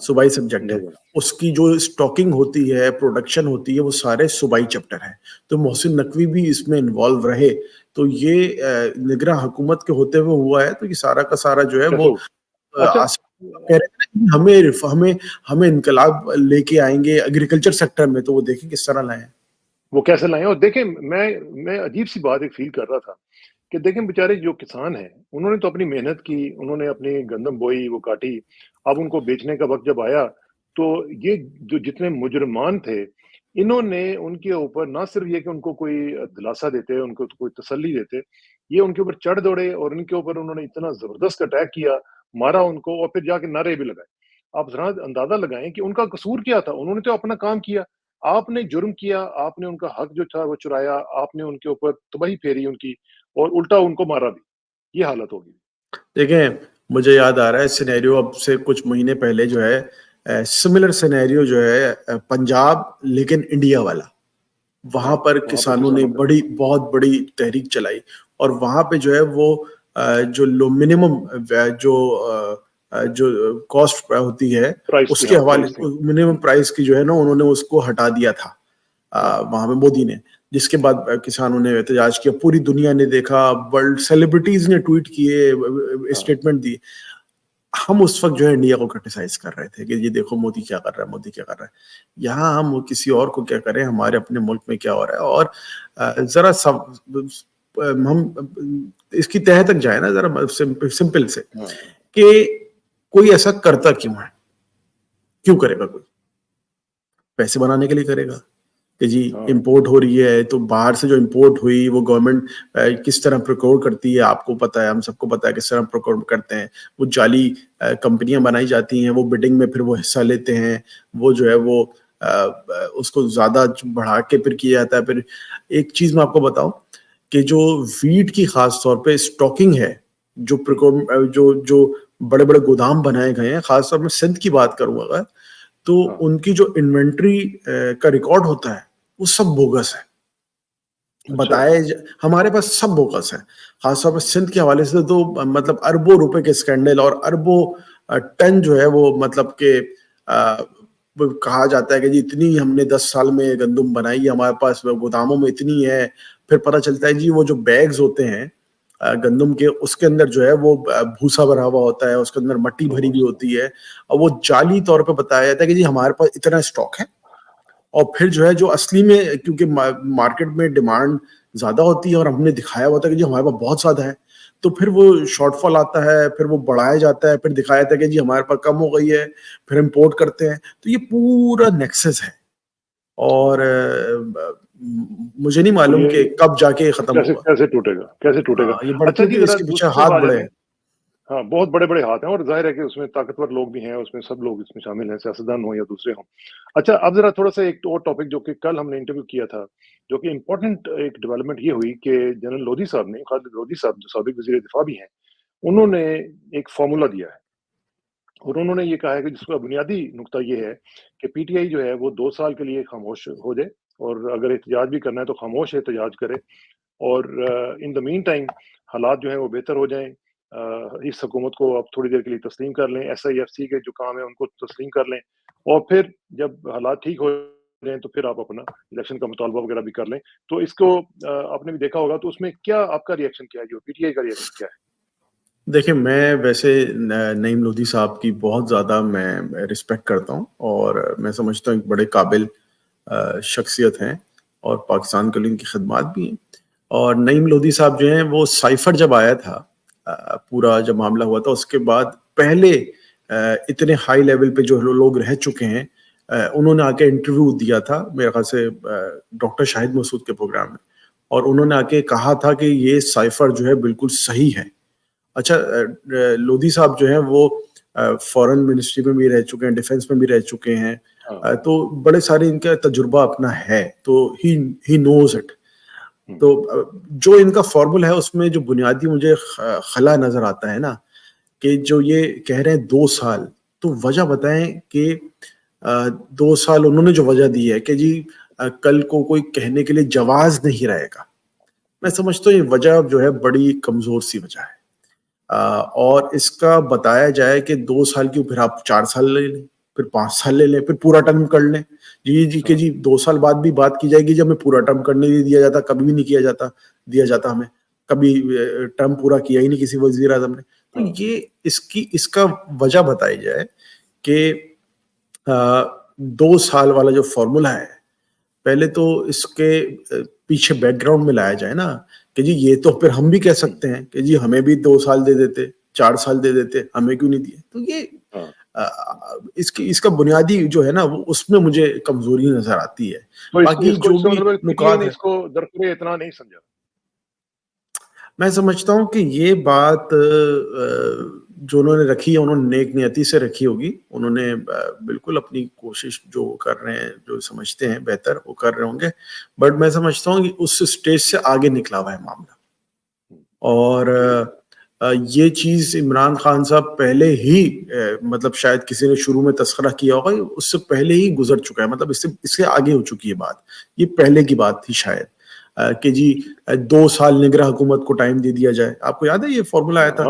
صوبائی سبجیکٹ ہے. اس کی جو اسٹاکنگ ہوتی ہے, پروڈکشن ہوتی ہے, وہ سارے صوبائی چیپٹر ہیں. تو محسن نقوی بھی اس میں انوالو رہے. تو یہ نگراں حکومت کے ہوتے ہوئے ہوا ہے. تو یہ سارا کا سارا جو ہے وہ ہمیں انقلاب لے کے آئیں گے ایگریکلچر سیکٹر میں, تو وہ دیکھیں کس طرح لائیں, وہ کیسے لائیں. اور دیکھیں میں عجیب سی بات ایک فیل کر رہا تھا کہ دیکھیں بیچارے جو کسان ہیں انہوں نے تو اپنی محنت کی, انہوں نے اپنی گندم بوئی, وہ کاٹی. اب ان کو بیچنے کا وقت جب آیا تو یہ جو جتنے مجرمان تھے انہوں نے ان کے اوپر نہ صرف یہ کہ ان کو کوئی دلاسا دیتے, ان کو کوئی تسلی دیتے, یہ ان کے اوپر چڑھ دوڑے اور ان کے اوپر انہوں نے اتنا زبردست اٹیک کیا, مارا ان کو, اور پھر جا کے نعرے بھی لگائے. آپ ذرا اندازہ لگائیں کہ ان کا قصور کیا تھا. انہوں نے تو اپنا کام کیا, آپ نے جرم کیا, آپ نے ان کا حق جو تھا وہ چرایا, آپ نے ان کے اوپر تباہی پھیری ان کی, اور الٹا ان کو مارا بھی. یہ حالت ہوگی. دیکھیں مجھے یاد آ رہا ہے سینیریو اب سے کچھ مہینے پہلے جو ہے سملر سینیریو جو ہے پنجاب لیکن انڈیا والا, وہاں پر کسانوں نے بہت بڑی تحریک چلائی, اور وہاں پہ جو ہے وہ جو منیمم جو کاسٹ ہوتی ہے اس کے حوالے منیمم پرائس کی جو ہے نا انہوں نے اس کو ہٹا دیا تھا وہاں پہ مودی نے, جس کے بعد کسانوں نے احتجاج کیا. پوری دنیا نے دیکھا, ورلڈ سیلیبریٹیز نے ٹویٹ کیے, اسٹیٹمنٹ دی. ہم اس وقت جو ہے انڈیا کو کرٹیسائز کر رہے تھے کہ یہ دیکھو مودی کیا کر رہا ہے, مودی کیا کر رہا ہے. یہاں ہم کسی اور کو کیا کریں, ہمارے اپنے ملک میں کیا ہو رہا ہے. اور ذرا ہم اس کی تہہ تک جائیں نا, ذرا سمپل سے, کہ کوئی ایسا کرتا کیوں ہے, کیوں کرے گا؟ کوئی پیسے بنانے کے لیے کرے گا کہ جی امپورٹ ہو رہی ہے تو باہر سے جو امپورٹ ہوئی وہ گورنمنٹ کس طرح پروکیور کرتی ہے, آپ کو پتا ہے, ہم سب کو پتا ہے کس طرح پروکیور کرتے ہیں. وہ جعلی کمپنیاں بنائی جاتی ہیں, وہ بڈنگ میں پھر وہ حصہ لیتے ہیں, وہ جو ہے وہ اس کو زیادہ بڑھا کے پھر کیا جاتا ہے. پھر ایک چیز میں آپ کو بتاؤں کہ جو ویٹ کی خاص طور پہ اسٹاکنگ ہے, جو بڑے بڑے گودام بنائے گئے ہیں, خاص طور پہ سندھ کی بات کروں اگر, تو ان کی جو انوینٹری کا ریکارڈ ہوتا ہے وہ سب بوگس ہے. بتائے ہمارے پاس سب بوگس ہے, خاص طور پہ سندھ کے حوالے سے تو مطلب اربوں روپے کے اسکینڈل, اور اربوں ٹن جو ہے وہ مطلب کہ کہا جاتا ہے کہ جی اتنی ہم نے 10 سال میں گندم بنائی ہے, ہمارے پاس گوداموں میں اتنی ہے. پھر پتہ چلتا ہے جی وہ جو بیگز ہوتے ہیں گندم کے, اس کے اندر جو ہے وہ بھوسا بھرا ہوا ہوتا ہے, اس کے اندر مٹی بھری ہوئی ہوتی ہے, اور وہ جعلی طور پہ بتایا جاتا ہے کہ جی ہمارے پاس اتنا اسٹاک ہے. اور پھر جو ہے جو اصلی میں کیونکہ مارکیٹ میں ڈیمانڈ زیادہ ہوتی ہے اور ہم نے دکھایا ہوتا ہے کہ جی ہمارے پاس بہت زیادہ ہے, تو پھر وہ شارٹ فال آتا ہے, پھر وہ بڑھایا جاتا ہے, پھر دکھایا جاتا ہے کہ جی ہمارے پاس کم ہو گئی ہے, پھر امپورٹ کرتے ہیں. تو یہ پورا نیکسس ہے, اور مجھے نہیں معلوم کہ کب جا کے ختم ہوگا, کیسے ٹوٹے گا. یہ بڑھتی ہوتی ہے, اس کے پیچھے ہاتھ بڑے ہیں. ہاں, بہت بڑے بڑے ہاتھ ہیں, اور ظاہر ہے کہ اس میں طاقتور لوگ بھی ہیں, اس میں سب لوگ اس میں شامل ہیں, سیاستدان ہوں یا دوسرے ہوں. اچھا, اب ذرا تھوڑا سا ایک اور ٹاپک جو کہ کل ہم نے انٹرویو کیا تھا, جو کہ امپورٹنٹ ایک ڈیولپمنٹ یہ ہوئی کہ جنرل لودھی صاحب نے, خالد لودھی صاحب جو سابق وزیر دفاع بھی ہیں, انہوں نے ایک فارمولا دیا ہے, اور انہوں نے یہ کہا ہے کہ جس کا بنیادی نقطہ یہ ہے کہ پی ٹی آئی جو ہے وہ 2 سال کے لیے خاموش ہو جائے, اور اگر احتجاج بھی کرنا ہے تو خاموش احتجاج کرے, اور ان دا مین ٹائم حالات جو ہیں وہ بہتر ہو جائیں. اس حکومت کو اب تھوڑی دیر کے لیے تسلیم کر لیں, ایس آئی ایف سی کے جو کام ہے ان کو تسلیم کر لیں, اور پھر جب حالات ٹھیک ہو جائیں تو پھر آپ اپنا الیکشن کا مطالبہ وغیرہ بھی کر لیں. تو اس کو آپ نے بھی دیکھا ہوگا, تو اس میں کیا آپ کا ریئیکشن کیا ہے, جو پی ٹی آئی کا ریئیکشن کیا ہے؟ دیکھیں میں ویسے نعیم لودھی صاحب کی بہت زیادہ میں رسپیکٹ کرتا ہوں, اور میں سمجھتا ہوں ایک بڑے قابل شخصیت ہیں, اور پاکستان کے لیے ان کی خدمات بھی ہیں. اور نعیم لودھی صاحب جو ہیں وہ سائفر جب آیا تھا, پورا جب معاملہ ہوا تھا, اس کے بعد پہلے اتنے ہائی لیول پہ جو لوگ رہ چکے ہیں انہوں نے آ کے انٹرویو دیا تھا میرے خیال سے ڈاکٹر شاہد مسعود کے پروگرام میں, اور انہوں نے آ کے کہا تھا کہ یہ سائفر جو ہے بالکل صحیح ہے. اچھا, لودھی صاحب جو ہیں وہ فورن منسٹری میں بھی رہ چکے ہیں, ڈیفنس میں بھی رہ چکے ہیں, تو بڑے سارے ان کا تجربہ اپنا ہے, تو ہی نوز اٹ. تو جو ان کا فارمولا ہے اس میں جو بنیادی مجھے خلا نظر آتا ہے نا, کہ جو یہ کہہ رہے ہیں 2 سال, تو وجہ بتائیں کہ 2 سال انہوں نے جو وجہ دی ہے کہ جی کل کو کوئی کہنے کے لیے جواز نہیں رہے گا. میں سمجھتا ہوں یہ وجہ جو ہے بڑی کمزور سی وجہ ہے, اور اس کا بتایا جائے کہ 2 سال کیوں, پھر آپ 4 سال لے لیں, پھر 5 سال لے لیں, پھر پورا ٹرم کر لیں. جی کہ جی 2 سال بعد بھی بات کی جائے گی جب ہمیں پورا ٹرم کرنے نہیں دیا جاتا, کبھی بھی نہیں دیا جاتا ہمیں, کبھی ٹرم پورا کیا ہی نہیں کسی وزیر اعظم نے. تو یہ اس کا وجہ بتائی جائے کہ 2 سال والا جو فارمولا ہے, پہلے تو اس کے پیچھے بیک گراؤنڈ میں لایا جائے نا کہ جی یہ تو پھر ہم بھی کہہ سکتے ہیں کہ جی ہمیں بھی 2 سال دے دیتے, 4 سال دے دیتے, ہمیں کیوں نہیں دیے. تو یہ اس کا بنیادی جو ہے نا وہ اس میں مجھے کمزوری نظر آتی ہے. باقی جو بھی نکات اس کو درپے اتنا نہیں سمجھا. میں سمجھتا ہوں کہ یہ بات جو انہوں نے رکھی ہے انہوں نے نیک نیتی سے رکھی ہوگی. انہوں نے بالکل اپنی کوشش جو کر رہے ہیں, جو سمجھتے ہیں بہتر وہ کر رہے ہوں گے, بٹ میں سمجھتا ہوں کہ اس سٹیج سے آگے نکلا ہوا ہے معاملہ. اور یہ چیز عمران خان صاحب پہلے ہی مطلب شاید کسی نے شروع میں تذکرہ کیا ہوگا, اس سے پہلے ہی گزر چکا ہے, مطلب اس سے آگے ہو چکی ہے بات. یہ پہلے کی بات تھی شاید کہ جی 2 سال نگراں حکومت کو ٹائم دے دیا جائے. آپ کو یاد ہے یہ فارمولا آیا تھا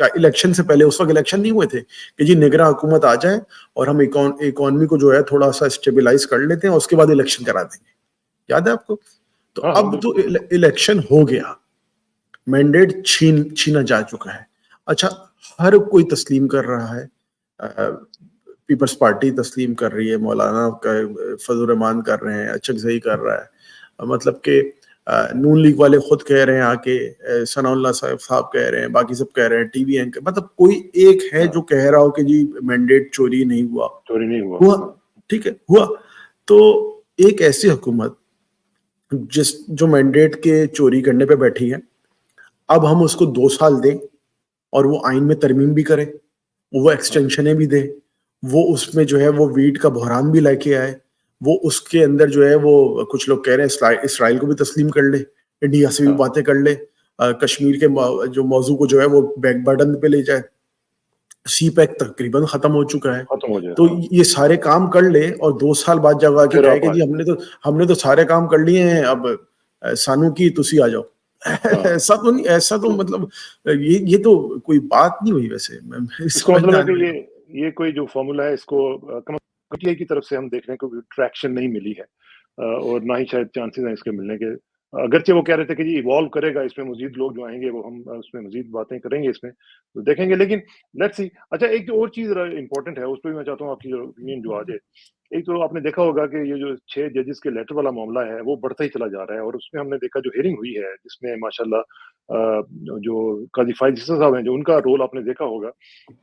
الیکشن سے پہلے, اس وقت الیکشن نہیں ہوئے تھے, کہ جی نگراں حکومت آ جائے اور ہم اکانومی کو جو ہے تھوڑا سا اسٹیبلائز کر لیتے ہیں, اس کے بعد الیکشن کرا دیں گے. یاد ہے آپ کو؟ تو اب تو الیکشن ہو گیا, مینڈیٹ چھینا جا چکا ہے. اچھا, ہر کوئی تسلیم کر رہا ہے, پیپلز پارٹی تسلیم کر رہی ہے, مولانا فضل الرحمان کر رہے ہیں, اچکزئی کر رہا ہے, مطلب کہ نون لیگ والے خود کہہ رہے ہیں آ کے, ثناء اللہ صاحب کہہ رہے ہیں, باقی سب کہہ رہے ہیں, ٹی وی اینکر, مطلب کوئی ایک ہے جو کہہ رہا ہو کہ جی مینڈیٹ چوری نہیں ہوا. ٹھیک ہے, ہوا. تو ایک ایسی حکومت جو مینڈیٹ کے چوری کرنے پہ بیٹھی ہے, اب ہم اس کو 2 سال دیں اور وہ آئین میں ترمیم بھی کرے, وہ ایکسٹینشنیں بھی دے, وہ اس میں جو ہے وہ ویٹ کا بحران بھی لے کے آئے, وہ اس کے اندر جو ہے وہ کچھ لوگ کہہ رہے ہیں اسرائیل کو بھی تسلیم کر لے, انڈیا سے بھی باتیں کر لے, کشمیر کے جو موضوع کو جو ہے وہ بیک برڈن پہ لے جائے. سی پیک تقریباً ختم ہو چکا ہے, تو یہ سارے کام کر لے اور 2 سال بعد جب آ کے کہے کہ جی ہم نے تو سارے کام کر لیے ہیں, اب سانو کی تسی آ جاؤ. ایسا تو مطلب یہ تو کوئی بات نہیں ہوئی. ویسے اس کا مطلب ہے کہ یہ کوئی جو فارمولا ہے اس کو کمیٹی کی طرف سے ہم دیکھ رہے ہیں کہ ٹریکشن نہیں ملی ہے, اور نہ ہی شاید چانسز ہیں اس کے ملنے کے. اگرچہ وہ کہہ رہے تھے کہ جی ایوالو کرے گا, اس میں مزید لوگ جو آئیں گے وہ ہم اس میں مزید باتیں کریں گے, اس میں تو دیکھیں گے. لیکن لیٹس سی. اچھا, ایک جو اور چیز امپورٹنٹ ہے اس پہ بھی میں چاہتا ہوں آپ کی جو اوپینین جو آ جائے. ایک تو آپ نے دیکھا ہوگا کہ یہ جو 6 ججز کے لیٹر والا معاملہ ہے وہ بڑھتا ہی چلا جا رہا ہے, اور اس میں ہم نے دیکھا جو ہیئرنگ ہوئی ہے جس میں ماشاءاللہ جو قاضی فائز حصہ صاحب ہیں, جو ان کا رول آپ نے دیکھا ہوگا,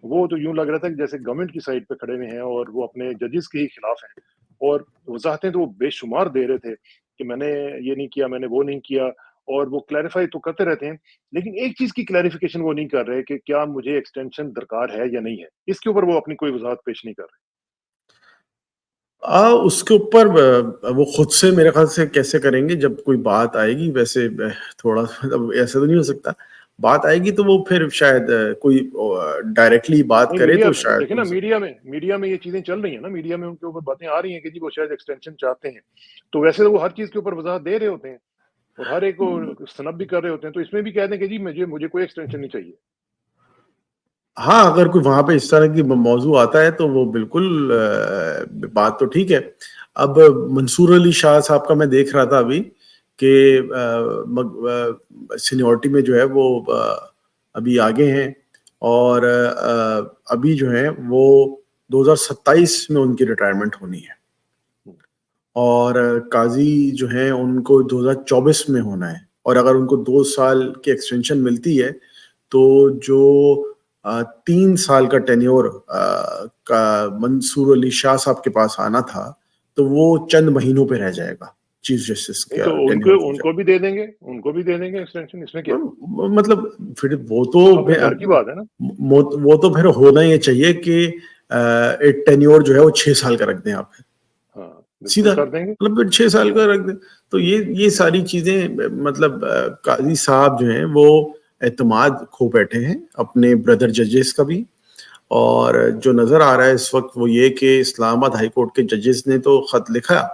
وہ تو یوں لگ رہا تھا کہ جیسے گورنمنٹ کی سائڈ پہ کھڑے ہوئے ہیں اور وہ اپنے ججز کے ہی خلاف ہیں, اور وضاحتیں تو وہ بے شمار دے رہے تھے کہ میں نے یہ نہیں کیا, میں نے وہ نہیں کیا, اور وہ کلیریفائی تو کرتے رہتے ہیں, لیکن ایک چیز کی کلیریفیکیشن وہ نہیں کر رہے کہ کیا مجھے ایکسٹینشن درکار ہے یا نہیں ہے. اس کے اوپر وہ اپنی کوئی وضاحت پیش نہیں کر رہے. اس کے اوپر وہ خود سے میرے خیال سے کیسے کریں گے جب کوئی بات آئے گی. ویسے تھوڑا ایسا تو نہیں ہو سکتا, بات آئے گی تو وہ پھر شاید کوئی ڈائریکٹلی بات کرے تو شاید دیکھیں نا میڈیا میں یہ چیزیں چل رہی ہیں نا, میڈیا میں ان کے اوپر باتیں آ رہی ہیں کہ جی وہ شاید ایکسٹینشن چاہتے ہیں, تو ویسے وہ ہر چیز کے اوپر وضاحت دے رہے ہوتے ہیں اور ہر ایک کو سنب بھی کر رہے ہوتے ہیں, تو اس میں بھی کہہ دیں کہ جی مجھے کوئی ایکسٹینشن نہیں چاہیے. ہاں, اگر کوئی وہاں پہ اس طرح کی موضوع آتا ہے تو وہ بالکل بات تو ٹھیک ہے. اب منصور علی شاہ صاحب کا میں دیکھ رہا تھا ابھی کہ سینیورٹی میں جو ہے وہ ابھی آگے ہیں, اور ابھی جو ہے وہ 2027 میں ان کی ریٹائرمنٹ ہونی ہے, اور قاضی جو ہیں ان کو 2024 میں ہونا ہے. اور اگر ان کو 2 سال کی ایکسٹینشن ملتی ہے تو جو 3 سال کا ٹینیور کا منصور علی شاہ صاحب کے پاس آنا تھا تو وہ چند مہینوں پہ رہ جائے گا چیف جسٹس کا. تو ان کو بھی دے دیں گے ایکسٹینشن, اس میں کیا مطلب پھر وہ تو گھر کی بات ہے نا, وہ تو پھر ہونا یہ چاہیے کہ ایک ٹینیور جو ہے وہ 6 سال کا رکھ دیں آپ, سیدھا مطلب 6 سال کا رکھ دیں. تو یہ ساری چیزیں مطلب قاضی صاحب جو ہیں وہ اعتماد کھو بیٹھے ہیں اپنے بردر ججز کا بھی, اور جو نظر آ رہا ہے اس وقت وہ یہ کہ اسلام آباد ہائی کورٹ کے ججز نے تو خط لکھا,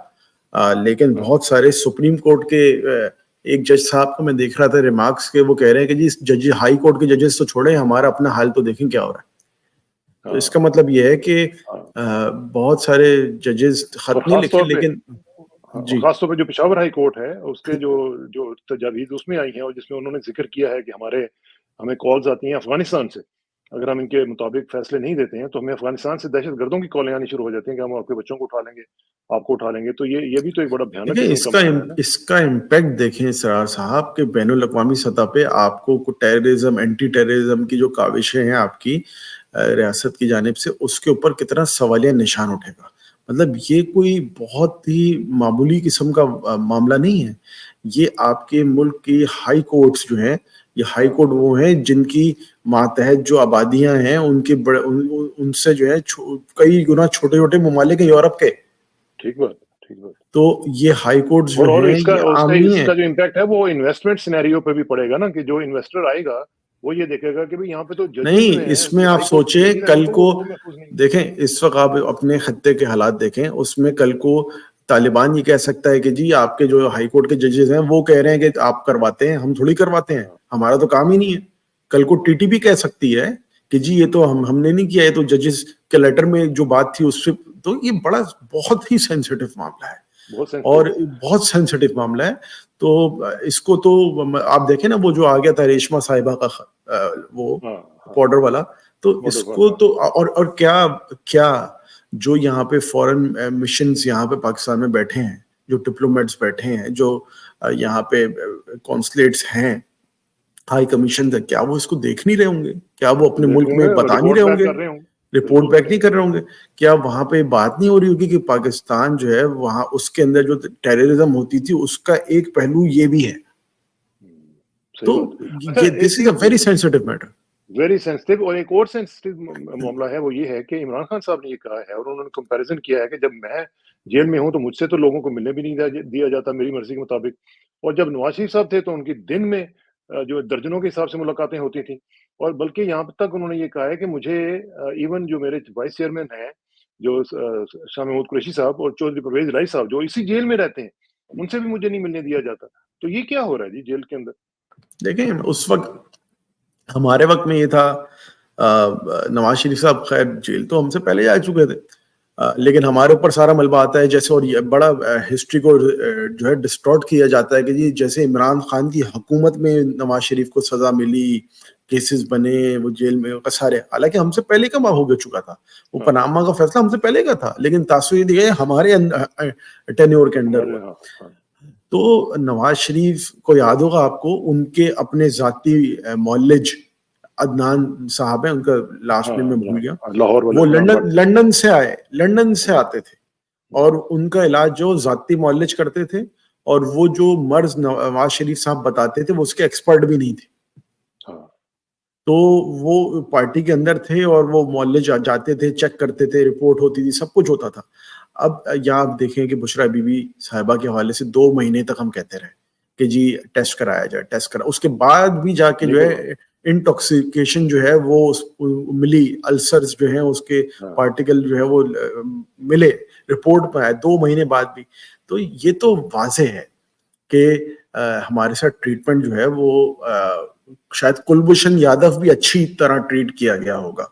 لیکن بہت سارے سپریم کورٹ کے ایک جج صاحب کو میں دیکھ رہا تھا ریمارکس کے, وہ کہہ رہے ہیں کہ جی ہائی کورٹ کے ججز تو چھوڑیں, ہمارا اپنا حال تو دیکھیں کیا ہو رہا ہے. تو اس کا مطلب یہ ہے کہ بہت سارے ججز خط نہیں لکھے، لیکن جی خاص طور پہ جو پشاور ہائی کورٹ ہے اس کے جو تجاویز اس میں آئی ہیں، اور جس میں انہوں نے ذکر کیا ہے کہ ہمیں کالز آتی ہیں افغانستان سے، اگر ہم ان کے مطابق فیصلے نہیں دیتے ہیں تو ہمیں افغانستان سے دہشت گردوں کی کالیں آنی شروع ہو جاتی ہیں کہ ہم آپ کے بچوں کو اٹھا لیں گے، آپ کو اٹھا لیں گے. تو یہ بھی تو ایک بڑا بھیانک اس کا امپیکٹ دیکھیں سرار صاحب کہ بین الاقوامی سطح پہ آپ کو ٹیررزم، اینٹی ٹیررزم کی جو کاوشیں ہیں آپ کی ریاست کی جانب سے، اس کے اوپر کتنا سوالیہ نشان اٹھے گا. مطلب یہ کوئی بہت ہی معمولی قسم کا معاملہ نہیں ہے. یہ آپ کے ملک کی ہائی کورٹس جو ہیں، یہ ہائی کورٹ وہ ہیں جن کی ماتحت جو آبادیاں ہیں ان سے جو ہے کئی گنا چھوٹے چھوٹے ممالک ہیں یورپ کے. ٹھیک بات. تو یہ ہائی کورٹ جو ہے یہ عام نہیں ہے. اس کا جو امپیکٹ ہے وہ انویسٹمنٹ سینیریو پہ بھی پڑے گا نا، کہ جو انویسٹر آئے گا وہ یہ دیکھے گا کہ یہاں پہ تو نہیں. اس میں آپ سوچیں کل کو دیکھیں، اس وقت آپ اپنے خطے کے حالات دیکھیں، اس میں کل کو طالبان یہ کہہ سکتا ہے کہ جی آپ کے جو ہائی کورٹ کے ججز ہیں وہ کہہ رہے ہیں کہ آپ کرواتے ہیں، ہم تھوڑی کرواتے ہیں، ہمارا تو کام ہی نہیں ہے. کل کو ٹی ٹی پی کہہ سکتی ہے کہ جی یہ تو ہم نے نہیں کیا، یہ تو ججز کے لیٹر میں جو بات تھی اس سے. تو یہ بہت ہی سینسیٹیو معاملہ ہے اور بہت سینسیٹیو معاملہ ہے. تو اس کو تو آپ دیکھیں نا، وہ جو آ گیا تھا ریشما صاحبہ کا وہ پاؤڈر والا، تو اس کو تو اور کیا جو یہاں پہ فورن مشنز یہاں پہ پاکستان میں بیٹھے ہیں، جو ڈپلومیٹس بیٹھے ہیں، جو یہاں پہ کونسلیٹس ہیں، ہائی کمیشن ہے، کیا وہ اس کو دیکھ نہیں رہے ہوں گے؟ کیا وہ اپنے ملک میں بتا نہیں رہے ہوں گے؟ رپورٹ بیک نہیں کر رہے ہوں گے؟ کیا وہاں پہ بات نہیں ہو رہی ہوگی کہ پاکستان جو ہے وہاں اس کے اندر جو ٹیررزم ہوتی تھی اس کا ایک پہلو یہ بھی ہے؟ تو یہ this is a very sensitive matter, very sensitive. اور ایک اور سینسٹیو معاملہ ہے، وہ یہ ہے کہ عمران خان صاحب نے یہ کہا ہے اور انہوں نے کمپیریزن کیا ہے کہ جب میں جیل میں ہوں تو مجھ سے تو لوگوں کو ملنے بھی نہیں دیا جاتا میری مرضی کے مطابق، اور جب نواز شریف صاحب تھے تو ان کی دن میں جو درجنوں کے حساب سے ملاقاتیں ہوتی تھیں. اور بلکہ یہاں تک انہوں نے یہ کہا ہے کہ مجھے ایون جو میرے وائس چیئرمین ہیں جو شاہ محمود قریشی صاحب اور چودھری پرویز الہی صاحب جو اسی جیل میں رہتے ہیں، ان سے بھی مجھے نہیں ملنے دیا جاتا. تو یہ کیا ہو رہا ہے جی جیل کے اندر؟ دیکھیں اس وقت ہمارے وقت میں یہ تھا، نواز شریف صاحب خیر جیل تو ہم سے پہلے جا چکے تھے، لیکن ہمارے اوپر سارا ملبہ آتا ہے جیسے، اور یہ بڑا ہسٹری کو جو ہے ڈسٹورٹ کیا جاتا ہے کہ جی جیسے عمران خان کی حکومت میں نواز شریف کو سزا ملی، کیسز بنے، وہ جیل میں سارے، حالانکہ ہم سے پہلے کا ہو چکا تھا. وہ پاناما کا فیصلہ ہم سے پہلے کا تھا، لیکن تاثر یہ دیا ہمارے ٹینیور کے اندر ہوا. تو نواز شریف کو یاد ہوگا آپ کو، ان کے اپنے ذاتی معالج عدنان صاحب ہیں، ان کا لاسٹ نیم میں بھول گیا، وہ لندن سے آتے تھے اور ان کا علاج جو ذاتی معالج کرتے تھے، اور وہ جو مرض نواز شریف صاحب بتاتے تھے وہ اس کے ایکسپرٹ بھی نہیں تھے. تو وہ پارٹی کے اندر تھے اور وہ معالج جاتے تھے، چیک کرتے تھے، رپورٹ ہوتی تھی، سب کچھ ہوتا تھا. اب یہاں آپ دیکھیں کہ بشرا بی بی صاحبہ کے حوالے سے 2 مہینے تک ہم کہتے رہے کہ جی ٹیسٹ کرایا جائے، اس کے بعد بھی جا کے جو ہے انٹاکسیکیشن جو ہے وہ ملی، السرز جو ہیں اس کے پارٹیکل جو ہے وہ ملے، رپورٹ پہ آئے 2 مہینے بعد بھی. تو یہ تو واضح ہے کہ ہمارے ساتھ ٹریٹمنٹ جو ہے وہ شاید کلبھوشن یادو بھی اچھی طرح ٹریٹ کیا گیا ہوگا،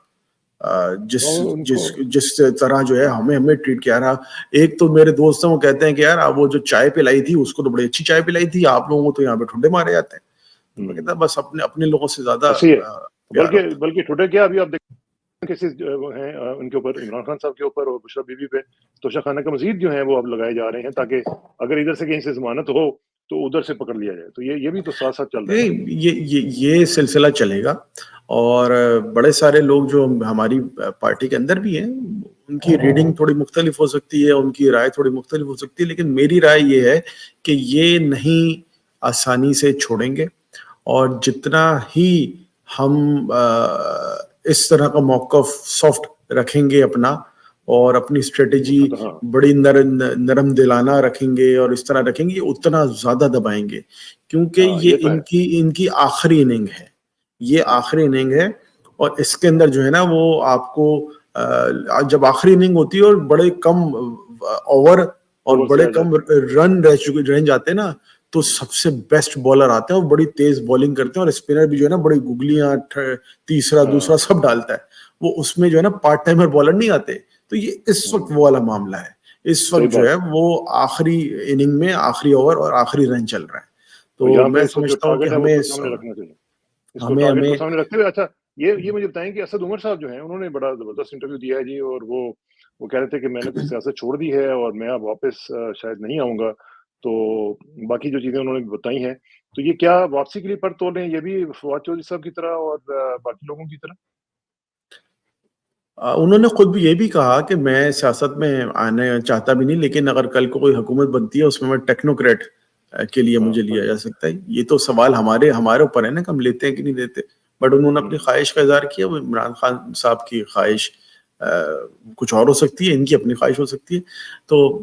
جس طرح جو ہے ہمیں ٹریٹ کیا رہا. ایک تو میرے دوست ہیں وہ کہتے ہیں کہ یار وہ جو چائے پلائی تھی اس کو تو بڑی اچھی چائے پلائی تھی، آپ لوگوں کو تو یہاں پہ ٹھنڈے مارے جاتے ہیں. میں کہتا بس اپنے لوگوں سے زیادہ بلکہ ٹھنڈے کیا، ابھی آپ دیکھیں کیسز ہیں ان کے اوپر، عمران خان صاحب کے اوپر اور بشرا بی بی پہ توشہ خانہ کا مزید جو ہیں وہ اب لگائے جا رہے ہیں تاکہ اگر ادھر سے کہیں سے ضمانت ہو تو ادھر سے پکڑ لیا جائے. تو یہ بھی تو ساتھ ساتھ چل رہا ہے. یہ سلسلہ چلے گا، اور بڑے سارے لوگ جو ہماری پارٹی کے اندر بھی ہیں ان کی ریڈنگ تھوڑی مختلف ہو سکتی ہے، ان کی رائے تھوڑی مختلف ہو سکتی ہے، لیکن میری رائے یہ ہے کہ یہ نہیں آسانی سے چھوڑیں گے. اور جتنا ہی ہم اس طرح کا موقف سافٹ رکھیں گے اپنا، اور اپنی اسٹریٹجی بڑی نرم دلانہ رکھیں گے اور اس طرح رکھیں گے، اتنا زیادہ دبائیں گے، کیونکہ یہ ان کی آخری اننگ ہے. یہ آخری اننگ ہے، اور اس کے اندر جو ہے نا وہ آپ کو جب آخری اننگ ہوتی ہے اور بڑے کم اوور اور بڑے کم رن رہ جاتے ہیں نا، تو سب سے بیسٹ بالر آتے ہیں اور بڑی تیز بالنگ کرتے ہیں، اور اسپنر بھی جو ہے نا بڑی گگلیاں تیسرا دوسرا سب ڈالتا ہے، وہ اس میں جو ہے نا پارٹ ٹائمر بالر نہیں آتے. تو یہ اس وقت وہ والا معاملہ ہے. اس وقت جو ہے وہ آخری اننگ میں آخری اوور اور آخری رن چل رہا ہے. تو میں سمجھتا ہوں کہ ہمیں سامنے رکھنا چاہیے, اس کو ٹارگیٹ کو سامنے رکھتے ہوئے. اچھا یہ مجھے بتائیں کہ اسد عمر صاحب جو ہیں انہوں نے بڑا زبردست انٹرویو دیا ہے جی, اور وہ کہہ رہے تھے کہ میں نے تو سیاست چھوڑ دی ہے اور میں اب واپس شاید نہیں آؤں گا. تو باقی جو چیزیں انہوں نے بتائی ہیں, تو یہ کیا واپسی کے لیے پر تول ہیں, یہ بھی فواد چودھری صاحب کی طرح اور باقی لوگوں کی طرح؟ انہوں نے خود بھی یہ بھی کہا کہ میں سیاست میں آنا چاہتا بھی نہیں, لیکن اگر کل کو کوئی حکومت بنتی ہے اس میں ٹیکنوکریٹ کے لیے مجھے لیا جا سکتا ہے. یہ تو سوال ہمارے اوپر ہے نا کہ ہم لیتے ہیں کہ نہیں لیتے. بٹ انہوں نے اپنی خواہش کا اظہار کیا. وہ عمران خان صاحب کی خواہش کچھ اور ہو سکتی ہے, ان کی اپنی خواہش ہو سکتی ہے. تو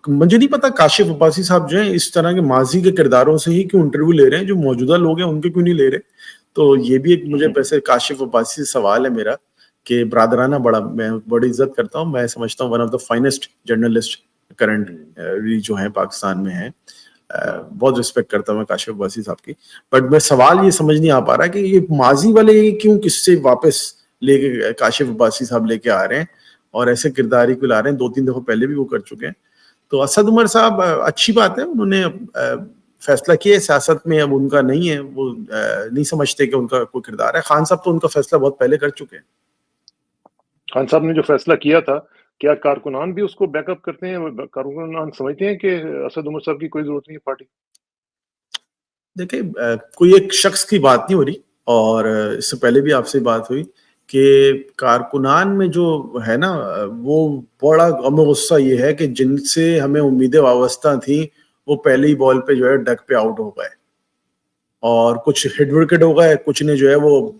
مجھے نہیں پتا کاشف عباسی صاحب جو ہیں اس طرح کے ماضی کے کرداروں سے ہی کیوں انٹرویو لے رہے ہیں, جو موجودہ لوگ ہیں ان کے کیوں نہیں لے رہے. تو یہ بھی ایک مجھے ویسے کاشف عباسی سے سوال ہے میرا کہ برادرانہ میں بڑی عزت کرتا ہوں. میں سمجھتا ہوں one of the finest journalist current جو ہیں پاکستان میں ہیں. بہت رسپیکٹ کرتا ہوں میں کاشف عباسی صاحب کی. بٹ میں سوال یہ سمجھ نہیں آ پا رہا کہ یہ ماضی والے کیوں کس سے واپس لے کے کاشف عباسی صاحب لے کے آ رہے ہیں اور ایسے کرداری کو لا رہے ہیں. 2-3 دفعہ پہلے بھی وہ کر چکے ہیں. تو اسد عمر صاحب اچھی بات ہے, انہوں نے فیصلہ کیا سیاست میں, اب ان کا نہیں ہے, وہ نہیں سمجھتے کہ ان کا کوئی کردار ہے. خان صاحب تو ان کا فیصلہ بہت پہلے کر چکے ہیں. خان صاحب نے جو فیصلہ کیا تھا, کیا کارکنان بھی اس کو بیک اپ کرتے ہیں؟ کارکنان سمجھتے ہیں کہ اسد عمر صاحب کی کوئی ضرورت نہیں ہے پارٹی؟ دیکھیں کوئی ایک شخص کی بات نہیں ہو رہی, اور اس سے پہلے بھی آپ سے بات ہوئی کہ کارکنان میں جو ہے نا وہ بڑا غم و غصہ یہ ہے کہ جن سے ہمیں امیدیں وابستہ تھیں وہ پہلے ہی بال پہ جو ہے ڈک پہ آؤٹ ہو گئے, اور کچھ ہٹ وکٹ ہو گئے, کچھ نے جو ہے وہ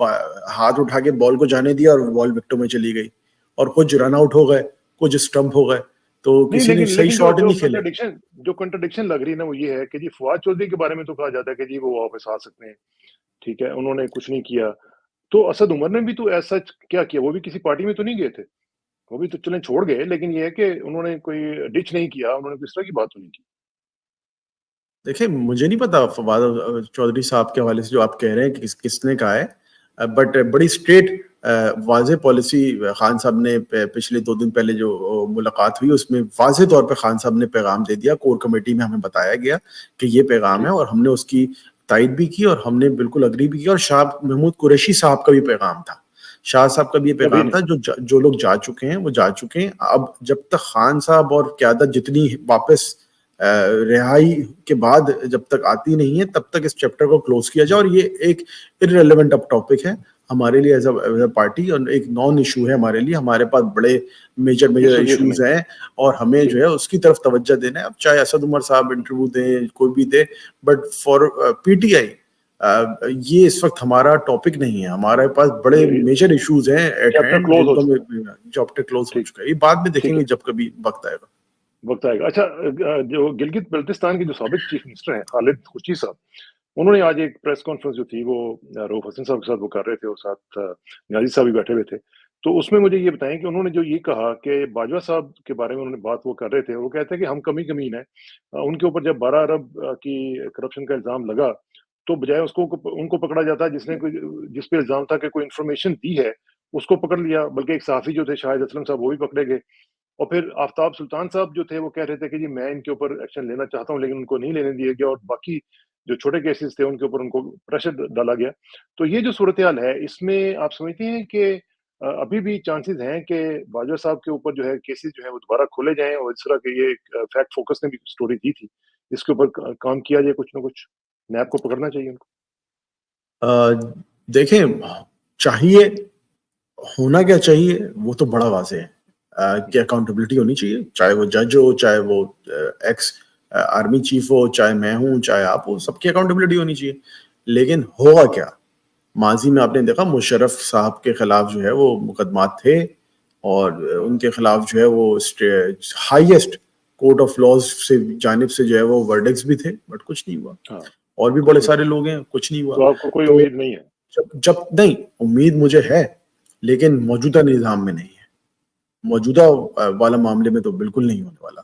ہاتھ اٹھا کے بال کو جانے دیا اور بال وکٹوں میں چلی گئی, اور کچھ رن آؤٹ ہو گئے, کچھ اسٹمپ ہو گئے. تو کسی نے صحیح شاٹ نہیں کھیلے. جو کنٹرڈکشن لگ رہی نا وہ یہ ہے کہ جی فواد چودھری کے بارے میں تو کہا جاتا ہے کہ جی وہ واپس آ سکتے ہیں, ٹھیک ہے, انہوں نے کچھ نہیں کیا. تو اسد عمر نے بھی تو ایسا کیا کیا, وہ بھی کسی پارٹی میں تو نہیں گئے تھے, وہ بھی تو چلیں چھوڑ گئے, لیکن یہ ہے کہ انہوں نے کوئی ڈچ نہیں کیا, انہوں نے کس طرح کی بات نہیں کی. دیکھیں مجھے نہیں پتا فواد چودھری صاحب کے حوالے سے جو آپ کہہ رہے ہیں کہ کس نے کہا ہے, بٹ بڑی اسٹریٹ واضح پالیسی خان صاحب نے پچھلے 2 دن پہلے جو ملاقات ہوئی اس میں واضح طور پہ خان صاحب نے پیغام دے دیا. کور کمیٹی میں ہمیں بتایا گیا کہ یہ پیغام ہے, اور ہم نے اس کی تائید بھی کی اور ہم نے بالکل اگری بھی کی. اور شاہ محمود قریشی صاحب کا بھی پیغام تھا, شاہ صاحب کا بھی یہ پیغام تھا, جو لوگ جا چکے ہیں وہ جا چکے ہیں. اب جب تک خان صاحب اور قیادت جتنی واپس رہائی کے بعد جب تک آتی نہیں ہے تب تک اس چیپٹر کو کلوز کیا جائے. اور یہ ایک ارریلیونٹ اب ٹاپک ہے ہمارے لیے ایز اے پارٹی, اور ایک نان ایشو ہے ہمارے لیے. ہمارے پاس بڑے میجر ایشوز ہیں اور ہمیں جو ہے اس کی طرف توجہ دینا ہے. اب چاہے اسد عمر صاحب انٹرویو دیں, کوئی بھی دے, but for PTI یہ اس وقت ہمارا ٹاپک نہیں ہے. ہمارے پاس بڑے میجر ایشوز ہیں ایٹ ہینڈ جن کو چیپٹر کلوز ہو چکا ہے. یہ بعد میں دیکھیں گے جب کبھی وقت آئے گا. اچھا, جو گلگت بلتستان کے جو سابق چیف منسٹر ہیں خالد خورشید صاحب, انہوں نے آج ایک پریس کانفرنس جو تھی وہ رؤف حسن صاحب کے ساتھ وہ کر رہے تھے, اور ساتھ نیازی صاحب بھی بیٹھے ہوئے تھے. تو اس میں مجھے یہ بتائیں کہ انہوں نے جو یہ کہا کہ باجوہ صاحب کے بارے میں انہوں نے بات وہ کر رہے تھے, وہ کہتے ہیں کہ ہم کمین ہیں. ان کے اوپر جب 12 ارب کی کرپشن کا الزام لگا تو بجائے اس کو ان کو پکڑا جاتا جس پہ الزام تھا کہ کوئی انفارمیشن دی ہے اس کو پکڑ لیا, بلکہ ایک صحافی جو تھے شاہد اسلم صاحب وہ بھی پکڑے گئے. اور پھر آفتاب سلطان صاحب جو تھے وہ کہہ رہے تھے کہ جی میں ان کے اوپر ایکشن لینا چاہتا ہوں, لیکن ان کو نہیں لینے دیا گیا, اور باقی جو چھوٹے کیسز تھے ان کے اوپر ان کو پریشر ڈالا گیا. تو یہ جو صورتحال ہے اس میں آپ سمجھتے ہیں کہ ابھی بھی چانسز ہیں کہ باجوہ صاحب کے اوپر جو ہے کیسز جو ہے وہ دوبارہ کھولے جائیں, اور اس طرح کے یہ فیکٹ فوکس نے بھی سٹوری دی تھی, اس کے اوپر کام کیا جائے, کچھ نہ کچھ نیب کو پکڑنا چاہیے ان کو؟ دیکھیں چاہیے, ہونا کیا چاہیے وہ تو بڑا واضح ہے کہ اکاؤنٹیبلٹی ہونی چاہیے, چاہے وہ جج ہو, چاہے وہ ایکس آرمی چیف ہو, چاہے میں ہوں, چاہے آپ ہو, سب کی اکاؤنٹیبلٹی ہونی چاہیے. لیکن ہوگا کیا؟ ماضی میں آپ نے دیکھا مشرف صاحب کے خلاف جو ہے وہ مقدمات تھے, اور ان کے خلاف جو ہے وہ ہائیسٹ کورٹ آف لاز سے جانب سے جو ہے وہ ورڈکٹس بھی تھے, بٹ کچھ نہیں ہوا. اور بھی بڑے سارے لوگ ہیں, کچھ نہیں ہوا. تو آپ کو کوئی امید نہیں ہے؟ جب نہیں, امید مجھے ہے لیکن موجودہ نظام میں نہیں ہے. موجودہ والا معاملے میں تو بالکل نہیں ہونے والا,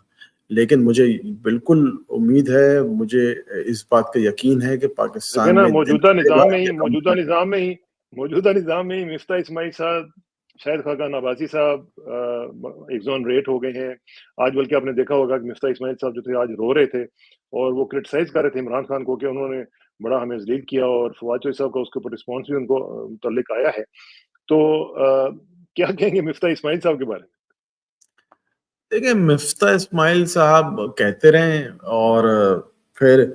لیکن مجھے بالکل امید ہے, مجھے اس بات کا یقین ہے کہ پاکستان میں موجودہ نظام میں ہی مفتاح اسماعیل صاحب شاہد خاقان عباسی صاحب ایگزونریٹ ہو گئے ہیں. آج بلکہ آپ نے دیکھا ہوگا کہ مفتاح اسماعیل صاحب جو تھے آج رو رہے تھے اور وہ کرٹیسائز کر رہے تھے عمران خان کو کہ انہوں نے بڑا ہمیں ذلیل کیا, اور فواد چوہدری صاحب کا اس کے اوپر رسپانس بھی ان کو متعلق آیا ہے. تو کیا کہیں گے مفتاح اسماعیل صاحب کے بارے میں؟ دیکھیں مفتاح اسماعیل صاحب کہتے رہے اور پھر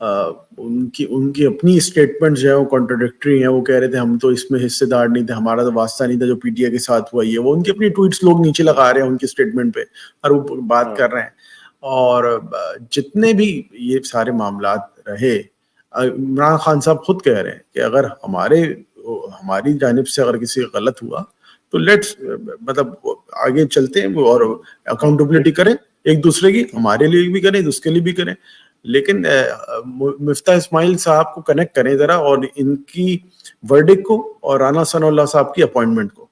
ان کی اپنی اسٹیٹمنٹ جو ہے وہ کانٹراڈکٹری ہیں. وہ کہہ رہے تھے ہم تو اس میں حصے دار نہیں تھے, ہمارا تو واسطہ نہیں تھا جو پی ٹی آئی کے ساتھ ہوا. یہ وہ ان کی اپنی ٹویٹس لوگ نیچے لگا رہے ہیں ان کی اسٹیٹمنٹ پہ اور وہ بات کر رہے ہیں. اور جتنے بھی یہ سارے معاملات رہے, عمران خان صاحب خود کہہ رہے ہیں کہ اگر ہماری جانب سے اگر کسی غلط ہوا تو لیٹس مطلب آگے چلتے ہیں اور اکاؤنٹیبلٹی کریں ایک دوسرے کی, ہمارے لیے بھی کریں اس کے لیے بھی کریں. لیکن مفتاح اسماعیل صاحب کو کنیکٹ کریں ذرا اور ان کی ورڈکٹ کو اور رانا ثناء اللہ صاحب کی اپوائنٹمنٹ کو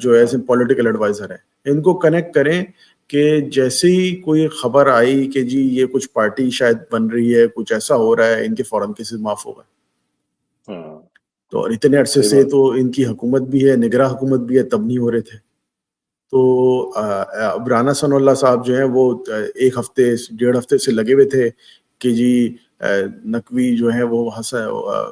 جو ایز اے پولیٹیکل ایڈوائزر ہے, ان کو کنیکٹ کریں کہ جیسے ہی کوئی خبر آئی کہ جی یہ کچھ پارٹی شاید بن رہی ہے, کچھ ایسا ہو رہا ہے, ان کے فوراً کیسز معاف ہو گئے. تو اور اتنے عرصے سے تو ان کی حکومت بھی ہے, نگراں حکومت بھی ہے, تب نہیں ہو رہے تھے. تو رانا ثناء اللہ صاحب جو ہیں وہ ایک ہفتے 1.5 ہفتے سے لگے ہوئے تھے کہ جی نقوی جو ہے وہ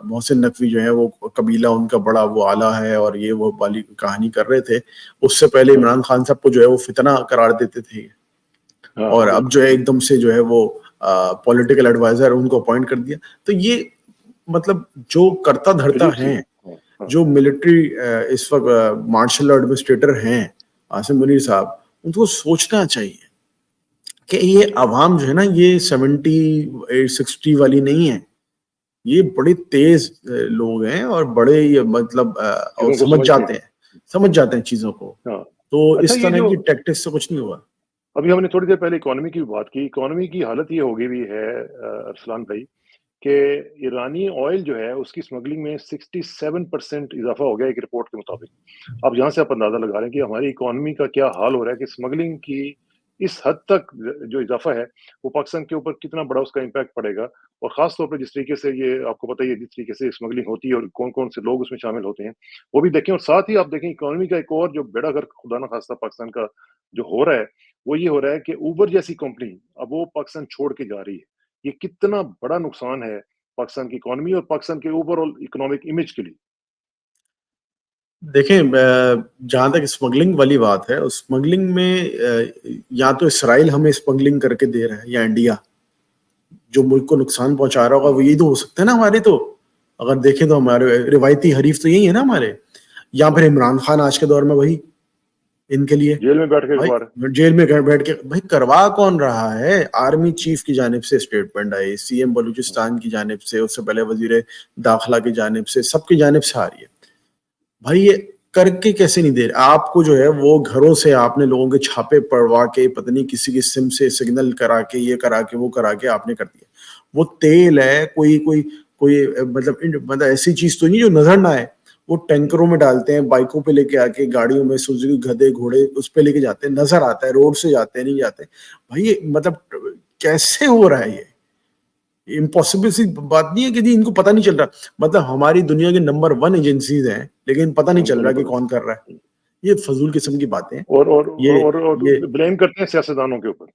محسن نقوی جو ہے وہ قبیلہ ان کا بڑا وہ آلہ ہے اور یہ وہ والی کہانی کر رہے تھے. اس سے پہلے عمران خان صاحب کو جو ہے وہ فتنہ قرار دیتے تھے, اور اب جو ہے ایک دم سے جو ہے وہ پولیٹیکل ایڈوائزر ان کو اپوائنٹ کر دیا. تو یہ مطلب جو کرتا دھرتا ہیں, جو ملٹری اس وقت مارشل ایڈمنسٹریٹر ہیں عاصم منیر صاحب, ان کو سوچنا چاہیے کہ یہ عوام جو ہے نا یہ 70-60 والی نہیں ہے, یہ بڑے تیز لوگ ہیں اور بڑے مطلب سمجھ جاتے ہیں چیزوں کو. تو اس طرح کی ٹیکٹکس سے کچھ نہیں ہوا. ابھی ہم نے تھوڑی دیر پہلے اکانومی کی بات کی. اکانومی کی حالت یہ ہو گئی بھی ہے ارسلان بھائی کہ ایرانی آئل جو ہے اس کی اسمگلنگ میں 67% اضافہ ہو گیا ایک رپورٹ کے مطابق. اب یہاں سے آپ اندازہ لگا رہے ہیں کہ ہماری اکانومی کا کیا حال ہو رہا ہے کہ اسمگلنگ کی اس حد تک جو اضافہ ہے وہ پاکستان کے اوپر کتنا بڑا اس کا امپیکٹ پڑے گا. اور خاص طور پہ جس طریقے سے یہ آپ کو پتہ ہی ہے جس طریقے سے اسمگلنگ ہوتی ہے اور کون کون سے لوگ اس میں شامل ہوتے ہیں وہ بھی دیکھیں. اور ساتھ ہی آپ دیکھیں اکانومی کا ایک اور جو بیڑا گھر خدا نہ خواستہ پاکستان کا جو ہو رہا ہے وہ یہ ہو رہا ہے کہ اوبر جیسی کمپنی اب وہ پاکستان چھوڑ کے جا رہی ہے. یہ کتنا بڑا نقصان ہے پاکستان کی اکانومی اور پاکستان کے اوور آل اکنامک امیج کے لیے. دیکھیں جہاں تک اسمگلنگ والی بات ہے, اسمگلنگ میں یا تو اسرائیل ہمیں اسمگلنگ کر کے دے رہا ہے یا انڈیا جو ملک کو نقصان پہنچا رہا ہوگا, وہ یہی تو ہو سکتا ہے نا ہمارے. تو اگر دیکھیں تو ہمارے روایتی حریف تو یہی ہے نا ہمارے, یا پھر عمران خان آج کے دور میں وہی ان کے لیے جیل میں بیٹھ کے جیل میں بیٹھ کے بھائی کروا کون رہا ہے. آرمی چیف کی جانب سے اسٹیٹمنٹ آئی, سی ایم بلوچستان کی جانب سے, اس سے پہلے وزیر داخلہ کی جانب سے, سب کی جانب سے آ رہی ہے. بھائی یہ کر کے کیسے نہیں دے رہے آپ کو جو ہے وہ گھروں سے آپ نے لوگوں کے چھاپے پڑوا کے پتہ نہیں کسی کی سم سے سگنل کرا کے یہ کرا کے وہ کرا کے آپ نے کر دیا. وہ تیل ہے کوئی مطلب ایسی چیز تو نہیں جو نظر نہ آئے. وہ ٹینکروں میں ڈالتے ہیں, بائکوں پہ لے کے آ کے, گاڑیوں میں سوزوکی گدھے گھوڑے اس پہ لے کے جاتے ہیں, نظر آتا ہے, روڈ سے جاتے ہیں نہیں جاتے. بھائی یہ مطلب کیسے ہو رہا ہے, یہ امپاسبل سی بات نہیں ہے کہ جی ان کو پتہ نہیں چل رہا. مطلب ہماری دنیا کے نمبر 1 ایجنسیز ہیں لیکن پتہ نہیں چل رہا کہ کون کر رہا ہے. یہ فضول قسم کی باتیں ہیں. اور بلیم کرتے ہیں سیاستدانوں کے اوپر.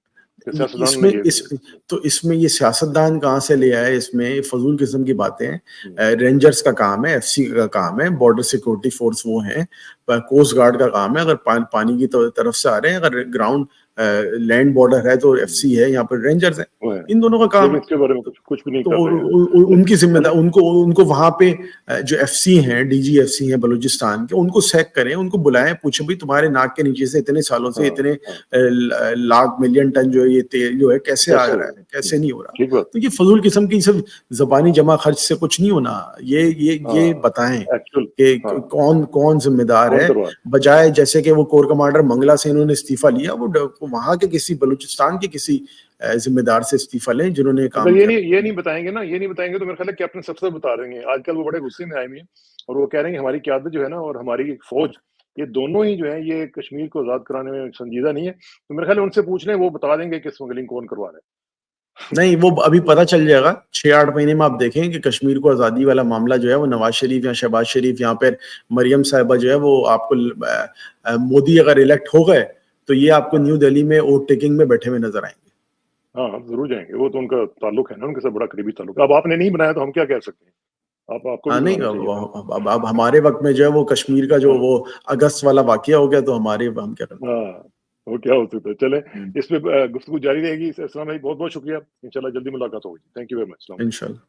اس میں یہ سیاستدان کہاں سے لے آئے, اس میں فضول قسم کی باتیں ہیں. رینجرز کا کام ہے, ایف سی کا کام ہے, بارڈر سیکورٹی فورس وہ ہیں, کوسٹ گارڈ کا کام ہے. اگر پانی کی طرف سے آ رہے ہیں, اگر گراؤنڈ لینڈ بارڈر ہے تو ایف سی ہے, یہاں پر رینجرز ہیں. ان دونوں کا کام ہے. کچھ بھی نہیں تو ان کی ذمہ دار ان کو وہاں پہ جو ایف سی ہیں, ڈی جی ایف سی ہیں بلوچستان کے, ان کو سیک کریں, ان کو بلائیں, پوچھیں بھائی تمہارے ناک کے نیچے سے اتنے سالوں سے اتنے لاکھ ملین ٹن جو ہے یہ تیل جو ہے کیسے آ رہا ہے, کیسے نہیں ہو رہا. تو یہ فضول قسم کی صرف زبانی جمع خرچ سے کچھ نہیں ہونا. یہ بتائیں کہ کون ذمہ دار ہے, بجائے جیسے کہ وہ کور کمانڈر منگلا سے انہوں نے استعفیٰ لیا, وہ وہاں کے کسی بلوچستان کے کسی ذمہ دار سے استعفیٰ لیں جنہوں نے کام کیا. یہ نہیں بتائیں گے نا, یہ نہیں بتائیں گے تو میرے خیال ہے کیپٹن سب سے بتا دیں گے. آج کل وہ بڑے غصے میں آئے ہوئے ہیں اور وہ کہہ رہے ہیں کہ ہماری قیادت جو ہے نا اور ہماری فوج, یہ دونوں ہی جو ہے یہ کشمیر کو آزاد کرانے میں سنجیدہ نہیں ہے. تو میرے خیال ہے ان سے پوچھ لیں, وہ بتا دیں گے کہ اسمگلنگ کون کروا رہا ہے. نہیں وہ ابھی پتہ چل جائے گا 6-8 مہینے میں. آپ دیکھیں کہ کشمیر کو آزادی والا معاملہ جو ہے وہ نواز شریف یا شہباز شریف یہاں پہ مریم صاحبہ جو ہے وہ آپ کو مودی اگر الیکٹ ہو گئے تو یہ آپ کو نیو دہلی میں اوٹ ٹیکنگ میں بیٹھے ہوئے نظر آئیں گے. ہاں ضرور جائیں گے, وہ تو ان کا تعلق ہے نا, ان کے ساتھ بڑا قریبی تعلق ہے. اب آپ نے نہیں بنایا تو ہم کیا کہہ سکتے ہیں, آپ کو بھی نہیں بنانا چاہیے تھا. اب ہمارے وقت میں جو ہے وہ کشمیر کا جو وہ اگست والا واقعہ ہو گیا تو ہم کیا کریں. ہاں وہ کیا ہو سکتا ہے. چلے اس پہ گفتگو جاری رہے گی. اسلام بھائی بہت بہت شکریہ, انشاءاللہ جلدی ملاقات ہوگی. Thank you very much. انشاءاللہ.